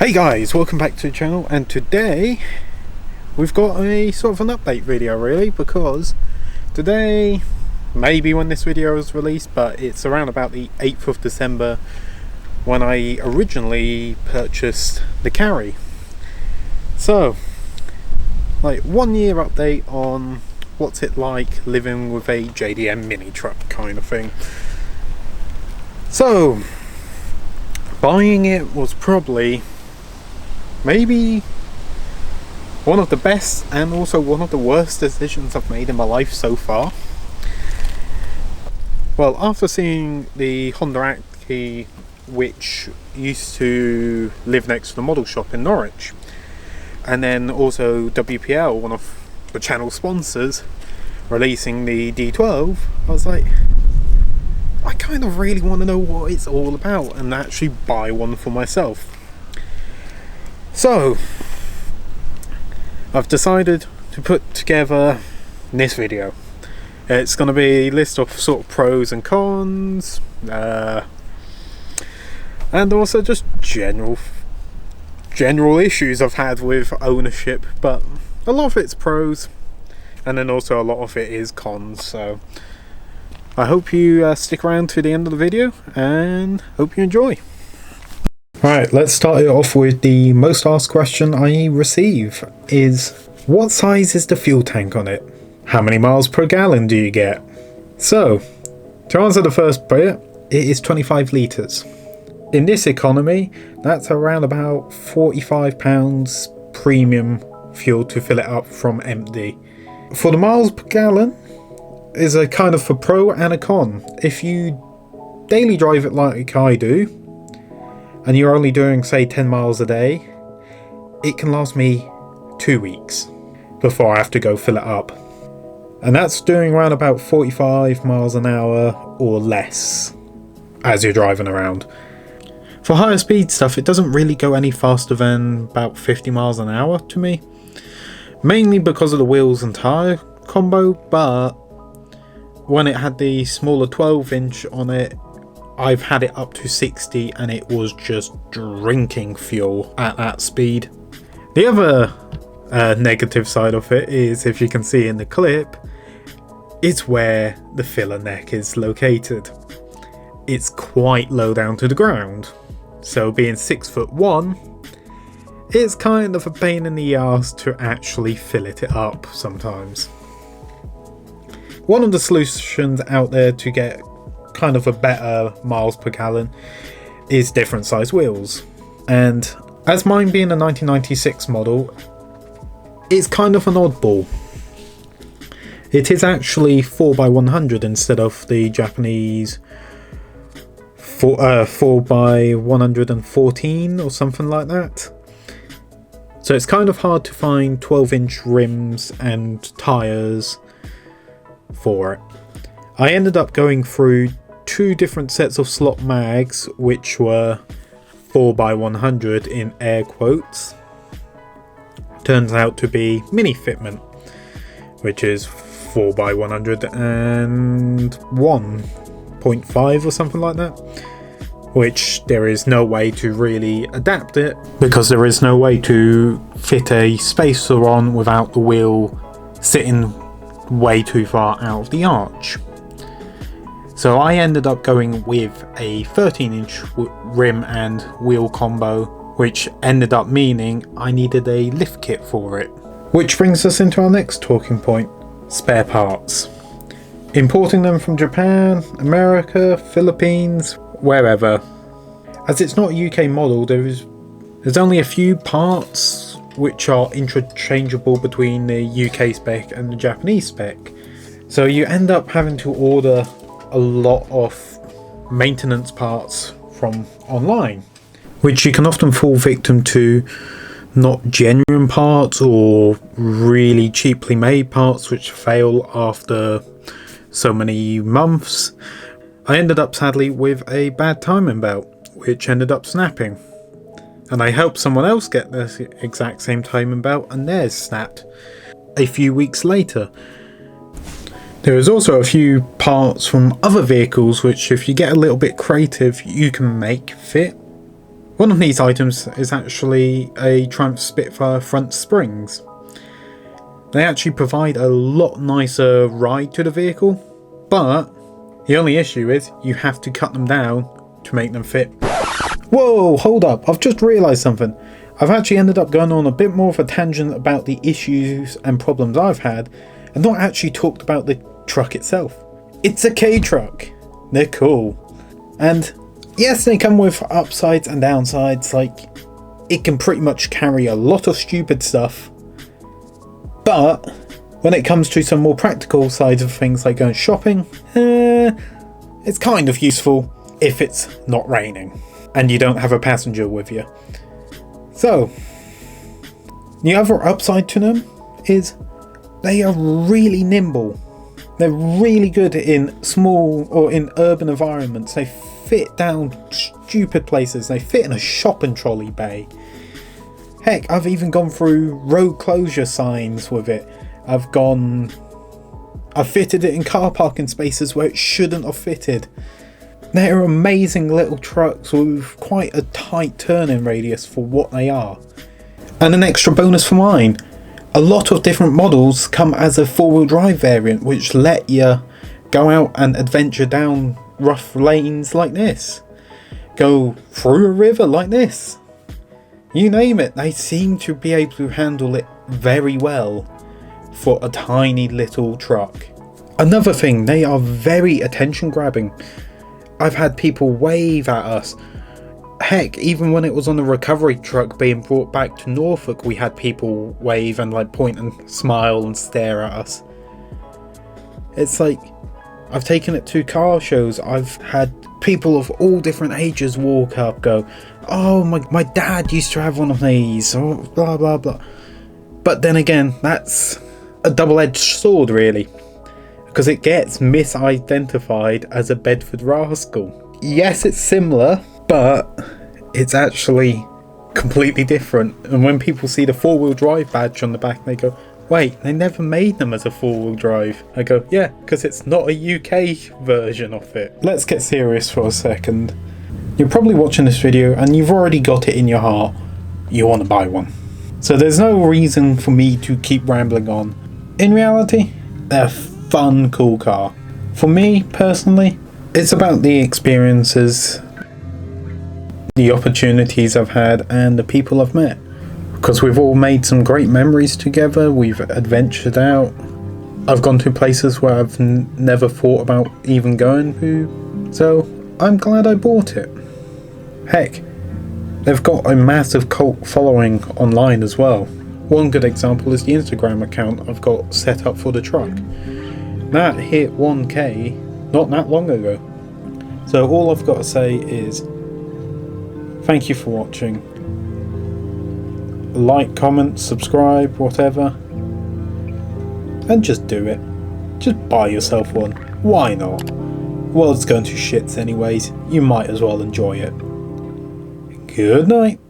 Hey guys, welcome back to the channel, and today we've got a sort of an update video really, because today, maybe when this video is released, but it's around about the 8th of December when I originally purchased the carry. So, like 1 year update on what's it like living with a JDM mini truck kind of thing. So, buying it was probably maybe one of the best and also one of the worst decisions I've made in my life so far. Well, after seeing the Honda Acty, which used to live next to the model shop in Norwich, and then also WPL, one of the channel sponsors, releasing the D12, I was like, I kind of really want to know what it's all about and actually buy one for myself. So, I've decided to put together this video. It's going to be a list of sort of pros and cons, and also just general issues I've had with ownership, but a lot of it's pros, and then also a lot of it is cons. So, I hope you stick around to the end of the video, and hope you enjoy. Right, let's start it off with the most asked question I receive is, what size is the fuel tank on it? How many miles per gallon do you get? So, to answer the first bit, it is 25 litres. In this economy, that's around about £45 premium fuel to fill it up from empty. For the miles per gallon, is a kind of a pro and a con. If you daily drive it like I do, and you're only doing say 10 miles a day, it can last me 2 weeks before I have to go fill it up. And that's doing around about 45 miles an hour or less as you're driving around. For higher speed stuff, it doesn't really go any faster than about 50 miles an hour to me. Mainly because of the wheels and tyre combo, but when it had the smaller 12-inch on it, I've had it up to 60 and it was just drinking fuel at that speed. The other negative side of it is, if you can see in the clip, it's where the filler neck is located. It's quite low down to the ground, so being 6'1", it's kind of a pain in the ass to actually fill it up sometimes. One of the solutions out there to get kind of a better miles per gallon is different size wheels, and as mine being a 1996 model, it's kind of an oddball. It is actually 4x100 instead of the Japanese 4x114 or something like that. So it's kind of hard to find 12-inch rims and tyres for it. I ended up going through 2 different sets of slot mags, which were 4x100 in air quotes. Turns out to be mini fitment, which is 4x100 and 1.5 or something like that, which there is no way to really adapt it because there is no way to fit a spacer on without the wheel sitting way too far out of the arch. So I ended up going with a 13-inch rim and wheel combo, which ended up meaning I needed a lift kit for it. Which brings us into our next talking point, spare parts. Importing them from Japan, America, Philippines, wherever. As it's not a UK model, there's only a few parts which are interchangeable between the UK spec and the Japanese spec. So you end up having to order a lot of maintenance parts from online, which you can often fall victim to not genuine parts or really cheaply made parts which fail after so many months. I ended up sadly with a bad timing belt which ended up snapping, and I helped someone else get the exact same timing belt and theirs snapped a few weeks later. There is also a few parts from other vehicles which, if you get a little bit creative, you can make fit. One of these items is actually a Triumph Spitfire front springs. They actually provide a lot nicer ride to the vehicle, but the only issue is you have to cut them down to make them fit. Whoa, hold up, I've just realised something. I've actually ended up going on a bit more of a tangent about the issues and problems I've had, and not actually talked about the truck itself. It's a Kei Truck. They're cool. And yes, they come with upsides and downsides, like it can pretty much carry a lot of stupid stuff. But when it comes to some more practical sides of things like going shopping, it's kind of useful if it's not raining and you don't have a passenger with you. So, the other upside to them is they are really nimble. They're really good in small or in urban environments. They fit down stupid places. They fit in a shopping trolley bay. Heck, I've even gone through road closure signs with it. I've fitted it in car parking spaces where it shouldn't have fitted. They're amazing little trucks with quite a tight turning radius for what they are. And an extra bonus for mine, a lot of different models come as a four-wheel drive variant, which let you go out and adventure down rough lanes like this, go through a river like this, you name it. They seem to be able to handle it very well for a tiny little truck. Another thing, they are very attention grabbing. I've had people wave at us. Heck, even when it was on a recovery truck being brought back to Norfolk, we had people wave and like point and smile and stare at us. It's like, I've taken it to car shows. I've had people of all different ages walk up, go, oh, my dad used to have one of these, or blah blah blah. But then again, that's a double-edged sword really, because it gets misidentified as a Bedford Rascal. Yes, it's similar, but it's actually completely different. And when people see the four-wheel drive badge on the back, they go, wait, they never made them as a four-wheel drive. I go, yeah, because it's not a UK version of it. Let's get serious for a second. You're probably watching this video and you've already got it in your heart you want to buy one. So there's no reason for me to keep rambling on. In reality, they're a fun, cool car. For me, personally, it's about the experiences, the opportunities I've had, and the people I've met. Because we've all made some great memories together, we've adventured out. I've gone to places where I've never thought about even going to, so I'm glad I bought it. Heck, they've got a massive cult following online as well. One good example is the Instagram account I've got set up for the truck. That hit 1k not that long ago. So all I've got to say is thank you for watching. Like, comment, subscribe, whatever, and just do it. Just buy yourself one. Why not? World's going to shits anyways. You might as well enjoy it. Good night.